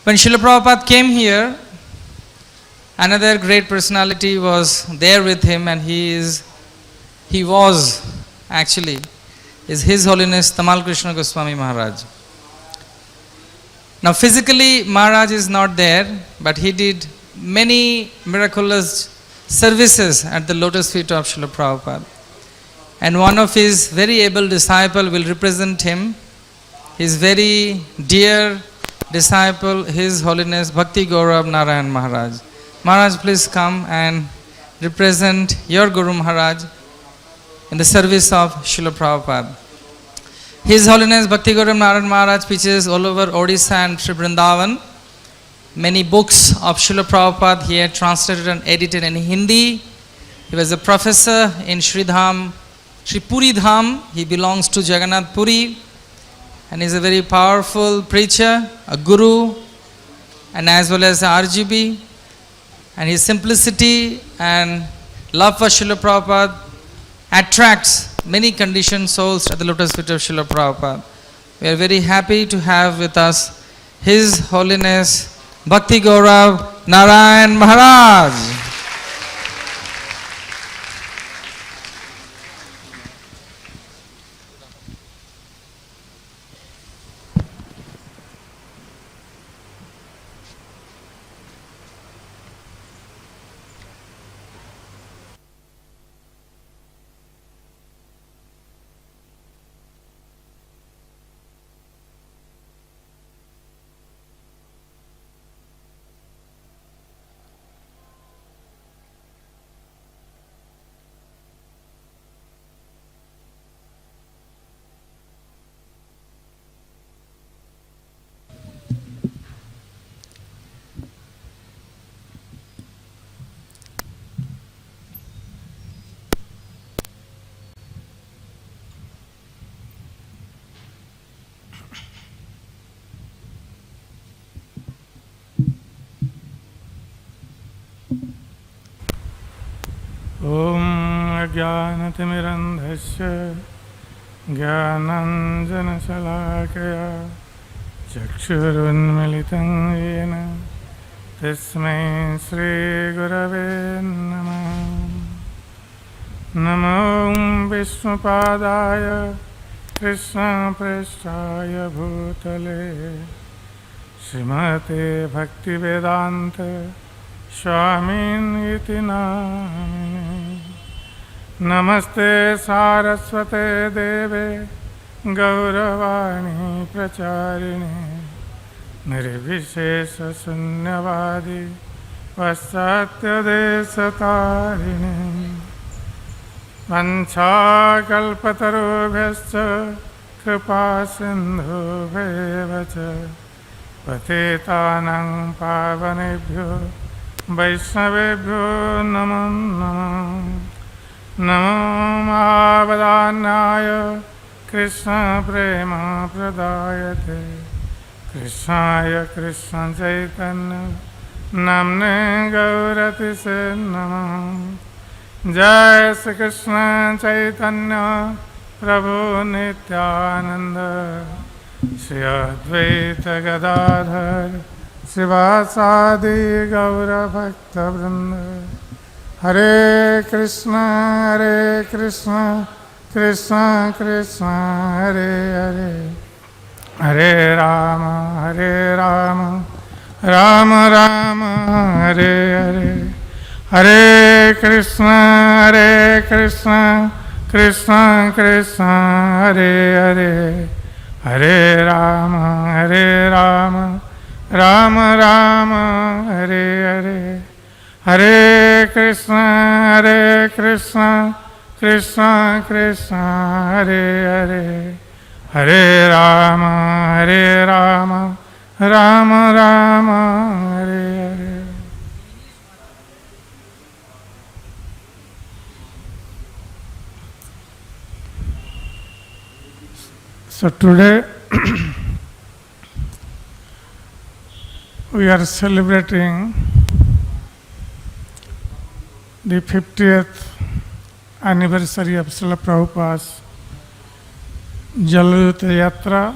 When Srila Prabhupada came here, another great personality was there with him, and His Holiness Tamal Krishna Goswami Maharaj. Now physically Maharaj is not there, but he did many miraculous services at the lotus feet of Srila Prabhupada. And one of his very able disciple will represent him, his very dear disciple, His Holiness Bhakti Gaurav Narayan Maharaj. Maharaj, please come and represent your Guru Maharaj in the service of Srila Prabhupada. His Holiness Bhakti Gaurav Narayan Maharaj preaches all over Odisha and Sri Vrindavan. Many books of Srila Prabhupada he had translated and edited in Hindi. He was a professor in Sri Puri Dham. He belongs to Jagannath Puri, and is a very powerful preacher, a guru, and as well as a RGB. And his simplicity and love for Srila Prabhupada attracts many conditioned souls at the lotus feet of Srila Prabhupada. We are very happy to have with us His Holiness Bhakti Gaurav Narayan Maharaj. ज्ञानतिमिरन्धस्य ज्ञानाञ्जनशलाकया चक्षुरुन्मिलितं येन तस्मै श्रीगुरवे नमः। नमो विष्णुपादाय कृष्णप्रेष्ठाय भूतले श्रीमते भक्तिवेदान्त स्वामिनिति नामिने। नमस्ते सारस्वते देवे गौरवाणी प्रचारिणे निर्विशेषशून्यवादी पाश्चात्यदेशतारिणे। वंशाकल्पतरुभ्यश्च कृपासिन्धुभ्येव च पतितानां पावनेभ्यो वैष्णवेभ्यो नमो नमः। नमो महावदान्याय कृष्णप्रेमप्रदायते कृष्णाय कृष्णचैतन्य नाम्ने गौरतिसे नमः। जय श्री कृष्ण चैतन्य प्रभु नित्यानंद श्री अद्वैत गदाधर शिवासादि गौरभक्तवृंद। हरे कृष्ण कृष्ण कृष्ण हरे हरे, हरे राम राम राम हरे हरे। हरे कृष्ण कृष्ण कृष्ण हरे हरे, हरे राम राम राम हरे हरे। हरे कृष्ण कृष्ण कृष्ण हरे हरे, हरे Ram Ram Ram Hare Hare. So today we are celebrating the 50th anniversary of Srila Prabhupada's Jalayuta Yatra,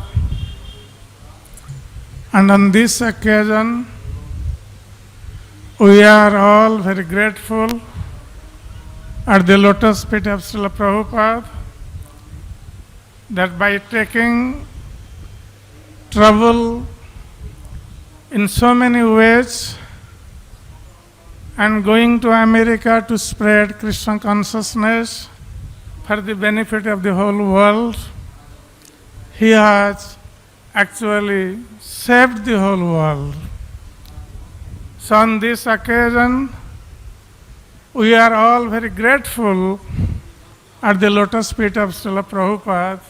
And on this occasion, we are all very grateful at the lotus feet of Srila Prabhupada that by taking trouble in so many ways and going to America to spread Krishna consciousness for the benefit of the whole world, he has actually saved the whole world. So on this occasion, we are all very grateful at the lotus feet of Srila Prabhupada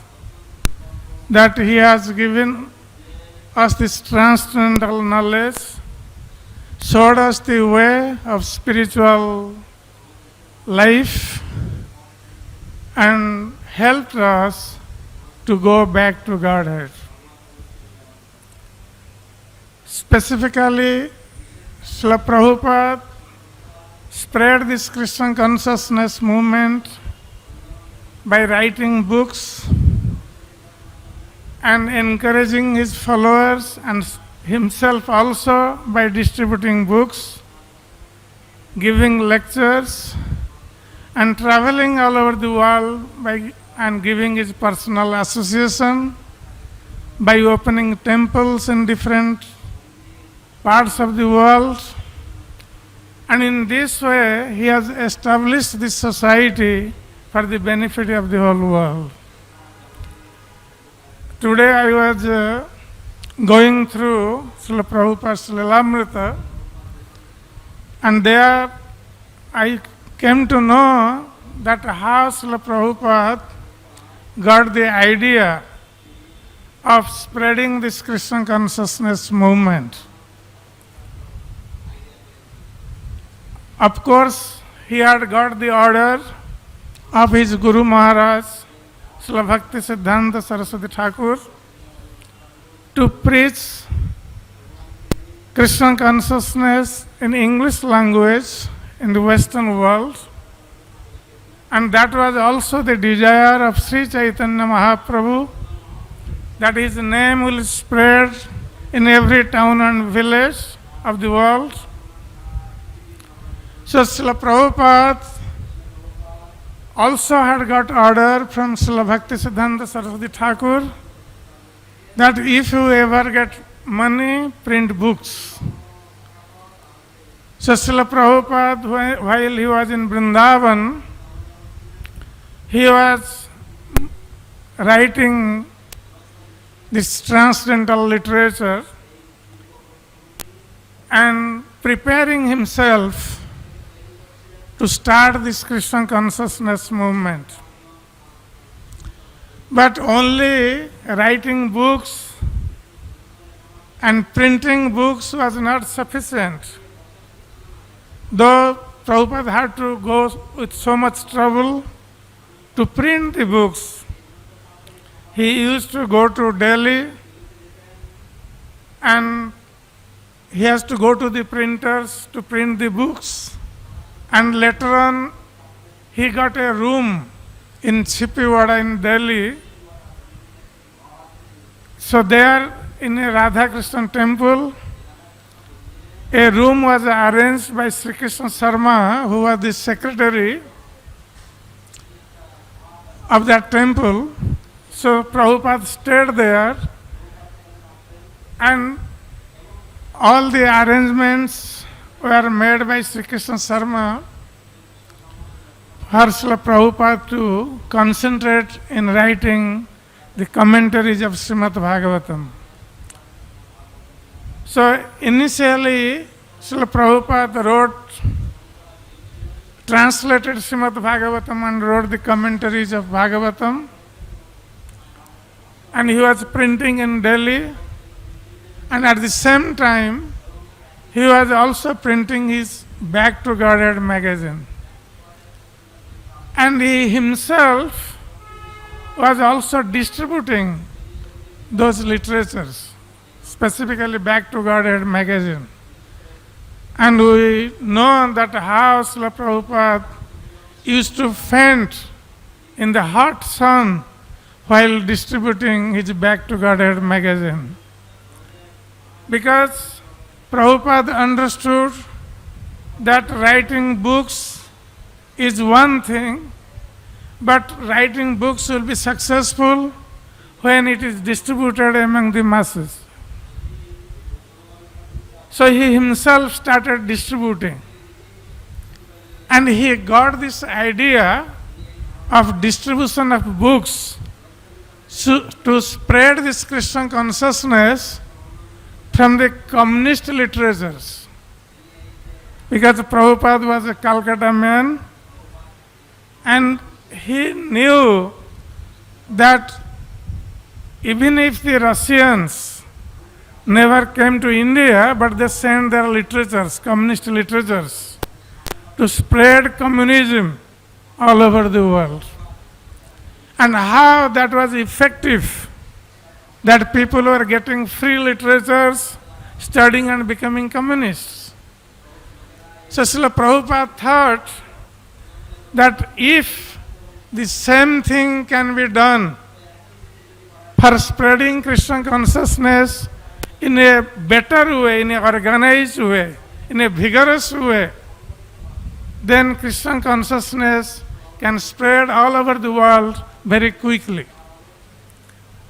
that he has given us this transcendental knowledge, showed us the way of spiritual life, and helped us to go back to Godhead. Specifically, Srila Prabhupada spread this Krishna consciousness movement by writing books and encouraging his followers and himself also by distributing books, giving lectures, and traveling all over the world and giving his personal association by opening temples in different parts of the world. And in this way, he has established this society for the benefit of the whole world. Today I was going through Srila Prabhupada's Lilamrita, and there I came to know that how Srila Prabhupada got the idea of spreading this Krishna consciousness movement. Of course, he had got the order of his Guru Maharaj, Srila Bhakti Siddhanta Saraswati Thakur, to preach Krishna consciousness in English language in the Western world. And that was also the desire of Sri Chaitanya Mahaprabhu, that his name will spread in every town and village of the world. So Srila Prabhupada also had got order from Srila Bhakti Siddhanta Saraswati Thakur that if you ever get money, print books. So Srila Prabhupada, while he was in Vrindavan, he was writing this transcendental literature and preparing himself to start this Krishna consciousness movement. But only writing books and printing books was not sufficient. Though Prabhupada had to go with so much trouble to print the books, he used to go to Delhi and he has to go to the printers to print the books. And later on, he got a room in Chippiwada in Delhi. So there in a Radha Krishna temple, a room was arranged by Sri Krishna Sharma, who was the secretary of that temple. So Prabhupada stayed there, and all the arrangements were made by Sri Krishna Sharma for Srila Prabhupada to concentrate in writing the commentaries of Srimad Bhagavatam. So initially, Srila Prabhupada translated Srimad Bhagavatam and wrote the commentaries of Bhagavatam, and he was printing in Delhi, and at the same time, he was also printing his Back to Godhead magazine. And he himself was also distributing those literatures, specifically Back to Godhead magazine. And we know that how Srila Prabhupada used to faint in the hot sun while distributing his Back to Godhead magazine. because Prabhupada understood that writing books is one thing, but writing books will be successful when it is distributed among the masses. So he himself started distributing. And he got this idea of distribution of books to spread this Krishna consciousness from the communist literatures. Because Prabhupada was a Calcutta man, and he knew that even if the Russians never came to India, but they sent their literatures, communist literatures, to spread communism all over the world. And how that was effective, that people were getting free literatures, studying and becoming communists. So Srila Prabhupada thought that if the same thing can be done for spreading Krishna consciousness in a better way, in an organized way, in a vigorous way, then Krishna consciousness can spread all over the world very quickly.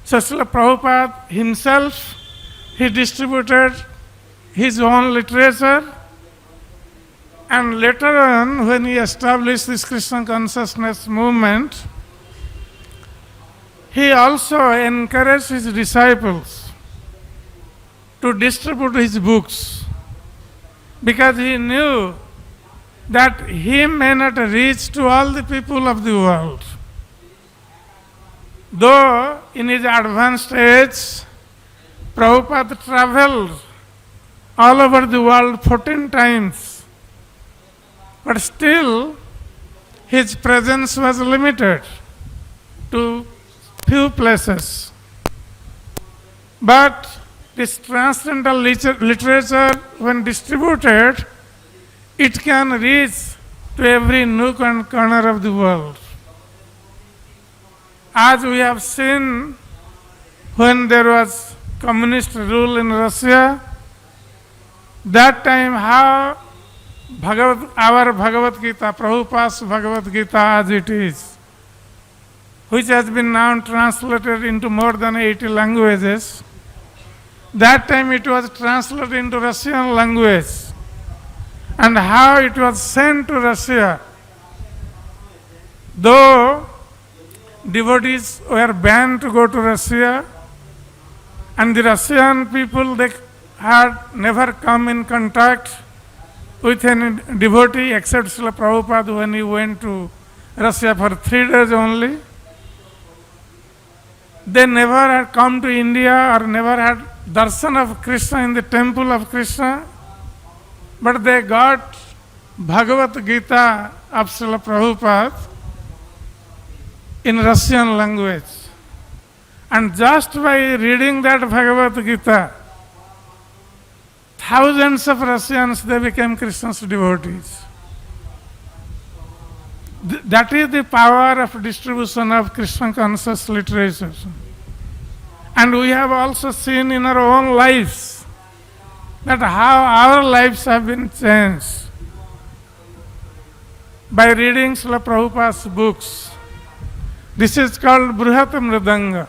So Srila Prabhupada himself, he distributed his own literature, and later on when he established this Krishna consciousness movement, he also encouraged his disciples to distribute his books, because he knew that he may not reach to all the people of the world. Though in his advanced age, Prabhupada traveled all over the world 14 times, but still his presence was limited to few places. But this transcendental literature, when distributed, it can reach to every nook and corner of the world. As we have seen, when there was communist rule in Russia, that time how our Bhagavad Gita, Prabhupada's Bhagavad Gita as it is, which has been now translated into more than 80 languages, that time it was translated into Russian language, and how it was sent to Russia. Though devotees were banned to go to Russia, and the Russian people, they had never come in contact with any devotee except Srila Prabhupada when he went to Russia for 3 days only. They never had come to India or never had darshan of Krishna in the temple of Krishna, but they got Bhagavad Gita of Srila Prabhupada in Russian language. And just by reading that Bhagavad Gita, thousands of Russians, they became Krishna's devotees. That is the power of distribution of Krishna conscious literature. And we have also seen in our own lives that how our lives have been changed by reading Srila Prabhupada's books. This is called Bruhat Mridanga.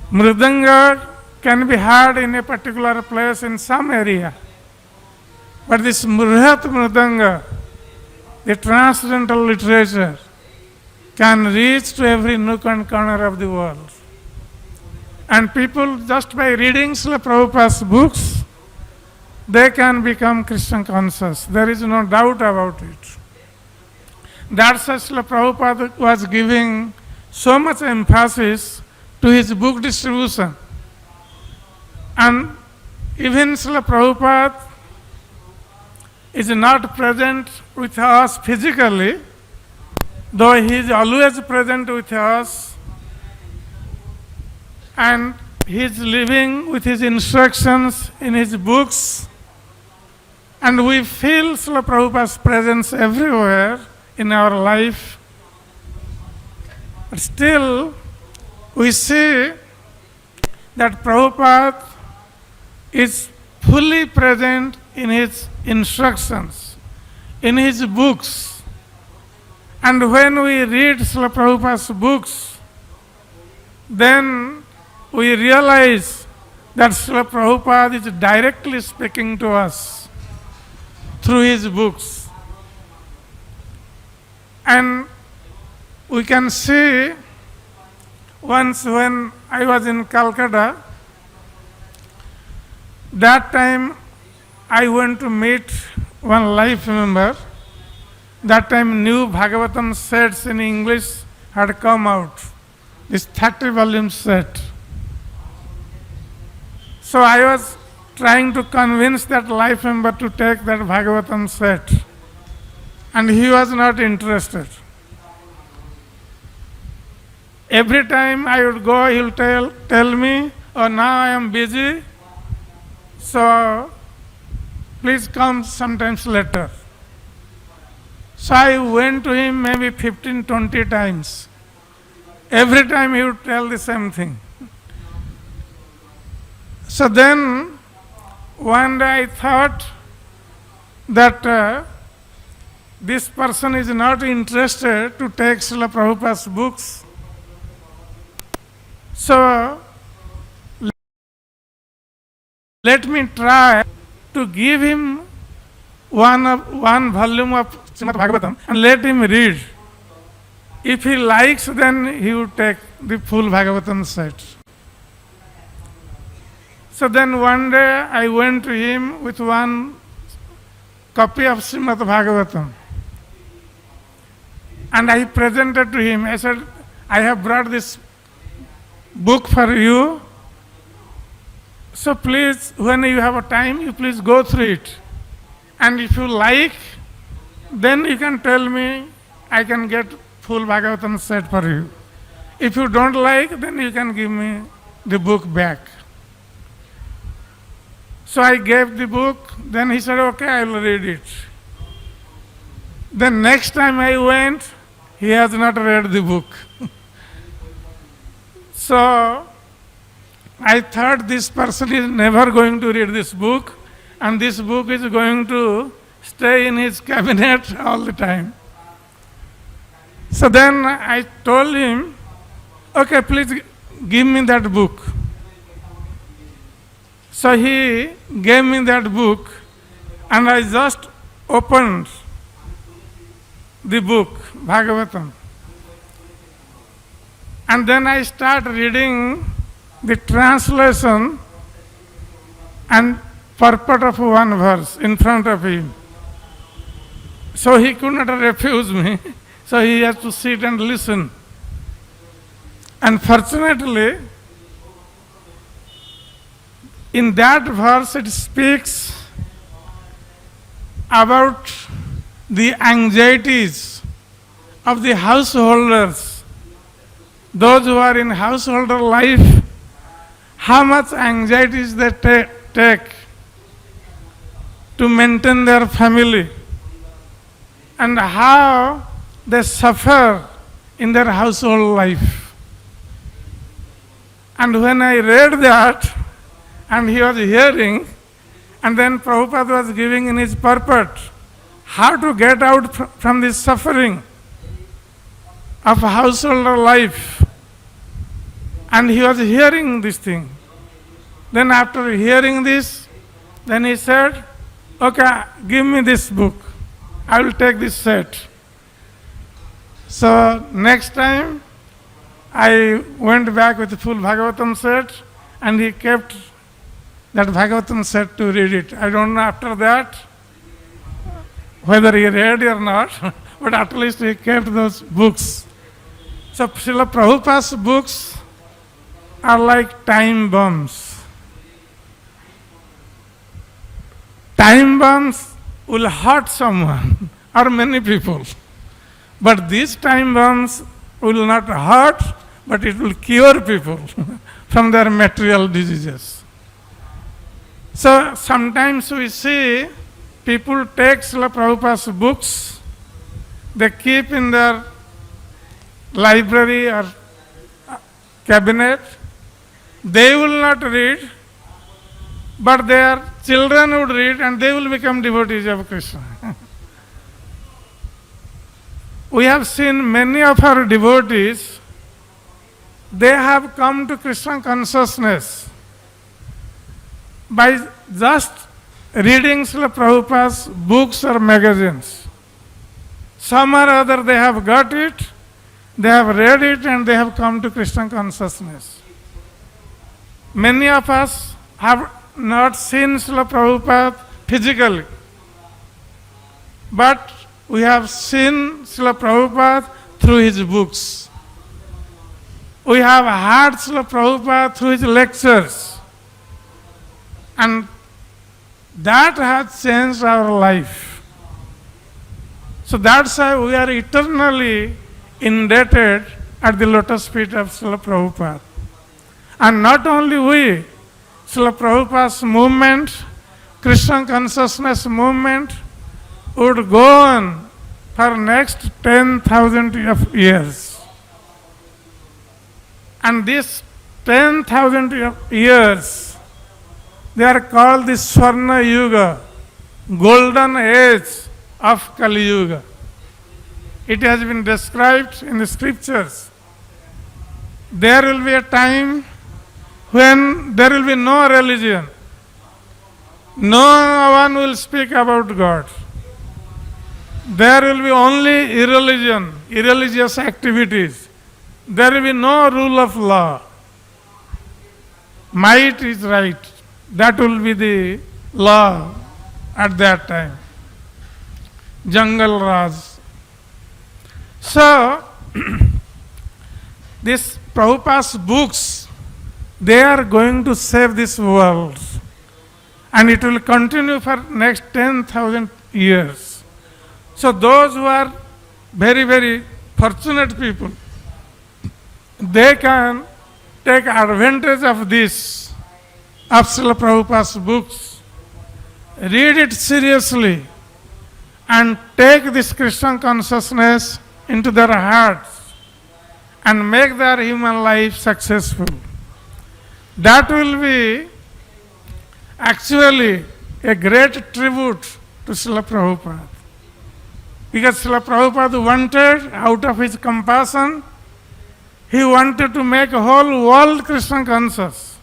Mridanga can be heard in a particular place in some area. But this Bruhat Mridanga, the transcendental literature, can reach to every nook and corner of the world. And people, just by reading Srila Prabhupada's books, they can become Krishna conscious. There is no doubt about it. That's why Srila Prabhupada was giving so much emphasis to his book distribution. And even Srila Prabhupada is not present with us physically, though he is always present with us, and he is living with his instructions in his books, and we feel Srila Prabhupada's presence everywhere in our life. But still, we see that Prabhupada is fully present in his instructions, in his books. And when we read Srila Prabhupada's books, then we realize that Srila Prabhupada is directly speaking to us through his books. And we can see once when I was in Kolkata, that time I went to meet one life member. That time new Bhagavatam sets in English had come out, this 30-volume set. So I was trying to convince that life member to take that Bhagavatam set, and he was not interested. Every time I would go, he will tell me, oh, now I am busy, so please come sometimes later. So I went to him maybe 15, 20 times. Every time he would tell the same thing. So then, one day I thought that this person is not interested to take Srila Prabhupada's books. So, let me try to give him one volume of Srimad Bhagavatam and let him read. If he likes, then he would take the full Bhagavatam set. So then one day I went to him with one copy of Srimad Bhagavatam. And I presented to him. I said, I have brought this book for you. So please, when you have a time, you please go through it. And if you like, then you can tell me, I can get full Bhagavatam set for you. If you don't like, then you can give me the book back. So I gave the book, then he said, okay, I will read it. Then next time I went, he has not read the book. So I thought this person is never going to read this book, and this book is going to stay in his cabinet all the time. So then I told him, okay, please give me that book. So he gave me that book, and I just opened the book, Bhagavatam. And then I start reading the translation and purport of one verse in front of him. So he could not refuse me, so he has to sit and listen. And fortunately, in that verse it speaks about the anxieties of the householders, those who are in householder life, how much anxieties they take to maintain their family, and how they suffer in their household life. And when I read that, and he was hearing, and then Prabhupada was giving in his purport how to get out from this suffering of householder life. And he was hearing this thing. Then after hearing this, then he said, okay, give me this book. I will take this set. So next time, I went back with the full Bhagavatam set, and he kept that Bhagavatam set to read it. I don't know after that whether he read or not, but at least he kept those books. So Srila Prabhupada's books are like time bombs. Time bombs will hurt someone or many people. But these time bombs will not hurt, but it will cure people from their material diseases. So sometimes we see people take Srila Prabhupada's books, they keep in their library or cabinet, they will not read, but their children would read and they will become devotees of Krishna. We have seen many of our devotees, they have come to Krishna consciousness by just reading Srila Prabhupada's books or magazines. Some or other they have got it, they have read it and they have come to Krishna consciousness. Many of us have not seen Srila Prabhupada physically, but we have seen Srila Prabhupada through his books. We have heard Srila Prabhupada through his lectures. And that has changed our life. So that's why we are eternally indebted at the lotus feet of Srila Prabhupada. And not only we, Srila Prabhupada's movement, Krishna consciousness movement, would go on for next 10,000 of years. And this 10,000 of years, they are called the Swarna Yuga, golden age of Kali Yuga. It has been described in the scriptures. There will be a time when there will be no religion. No one will speak about God. There will be only irreligion, irreligious activities. There will be no rule of law. Might is right. That will be the law at that time. Jungle Raj. So, this Prabhupada's books, they are going to save this world. And it will continue for next 10,000 years. So those who are very, very fortunate people, they can take advantage of this, of Srila Prabhupada's books, read it seriously, and take this Krishna consciousness into their hearts and make their human life successful. That will be actually a great tribute to Srila Prabhupada. Because Srila Prabhupada wanted, out of his compassion, he wanted to make a whole world Krishna conscious.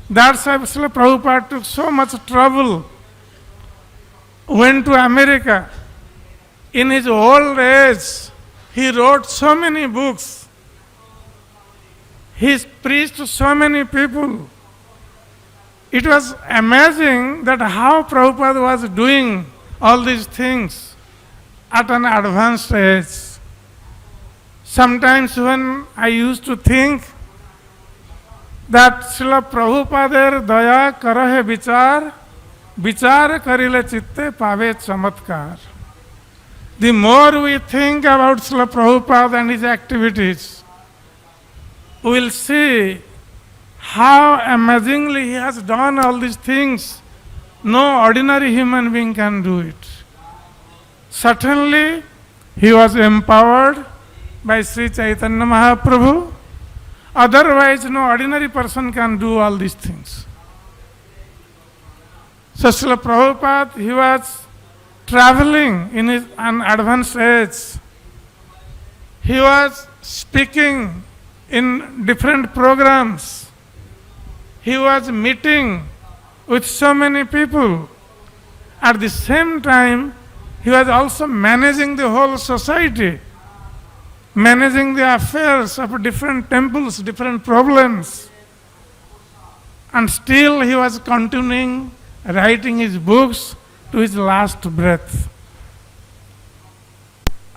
That's why Srila Prabhupada took so much trouble, went to America. In his old age, he wrote so many books. He preached to so many people. It was amazing that how Prabhupada was doing all these things at an advanced age. Sometimes when I used to think that Srila Prabhupada daya karahe vichar, vichar karile chitte pave chamatkar. The more we think about Srila Prabhupada and his activities, we will see how amazingly he has done all these things. No ordinary human being can do it. Certainly, he was empowered by Sri Chaitanya Mahaprabhu. Otherwise, no ordinary person can do all these things. So, Srila Prabhupada, he was traveling in an advanced age. He was speaking in different programs. He was meeting with so many people. At the same time, he was also managing the whole society, managing the affairs of different temples, different problems. And still he was continuing writing his books to his last breath.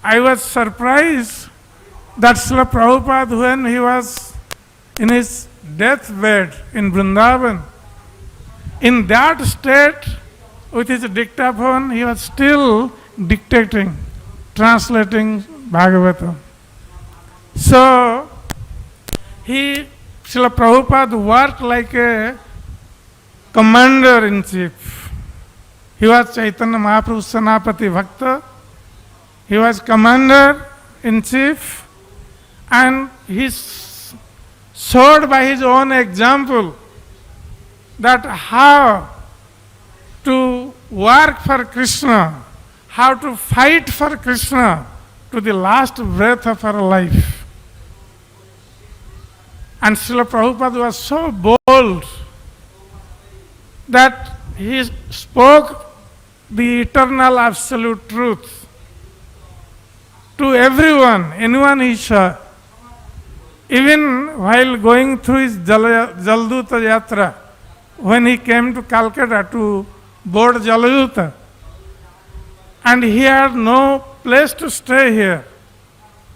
I was surprised that Srila Prabhupada, when he was in his deathbed in Vrindavan, in that state, with his dictaphone, he was still dictating, translating Bhagavatam. So, Srila Prabhupada worked like a commander-in-chief. He was Chaitanya Mahaprabhu's Senapati Bhakta. He was commander-in-chief, and he showed by his own example that how to work for Krishna, how to fight for Krishna to the last breath of our life. And Srila Prabhupada was so bold that he spoke the eternal absolute truth to everyone, anyone he saw. Even while going through his Jalduta Yatra, when he came to Calcutta to board Jaladuta, and he had no place to stay here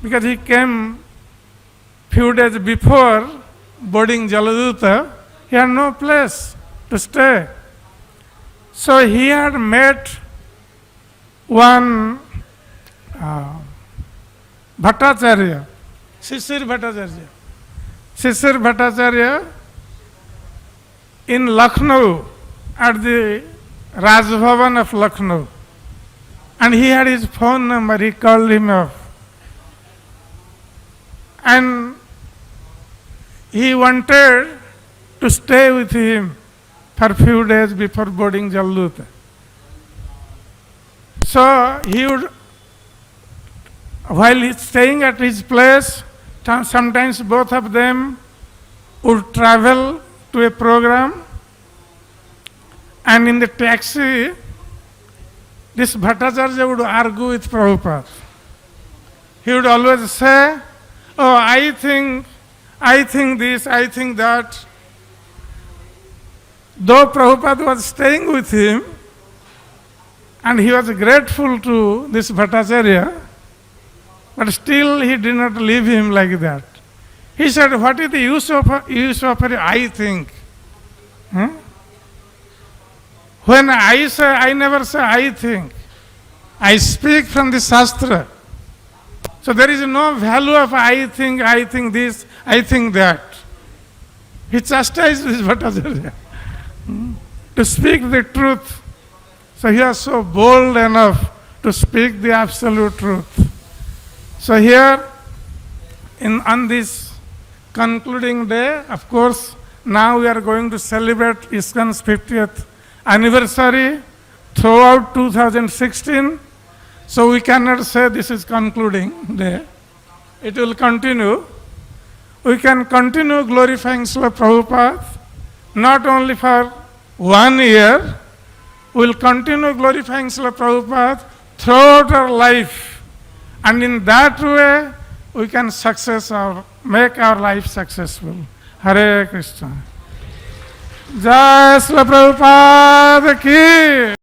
because he came few days before boarding Jaladuta, he had no place to stay. So he had met one Bhattacharya, Shishir Bhattacharya. Shishir Bhattacharya in Lucknow, at the Rajbhavan of Lucknow. And he had his phone number, he called him up. And he wanted to stay with him for a few days before boarding Jaladuta. So he would, while he's staying at his place, sometimes both of them would travel to a program, and in the taxi, this Bhattacharya would argue with Prabhupada. He would always say, oh, I think this, I think that. Though Prabhupada was staying with him, and he was grateful to this Bhattacharya, but still he did not leave him like that. He said, what is the use of I think? When I say, I never say I think. I speak from the Shastra. So there is no value of I think this, I think that. He chastised this Bhattacharya to speak the truth. So he was so bold enough to speak the absolute truth. So here, on this concluding day, of course, now we are going to celebrate ISKCON's 50th anniversary throughout 2016. So we cannot say this is concluding day. It will continue. We can continue glorifying Srila Prabhupada, not only for 1 year, we will continue glorifying Srila Prabhupada throughout our life. And in that way, we can make our life successful. Hare Krishna. Jai Srila Prabhupada ki.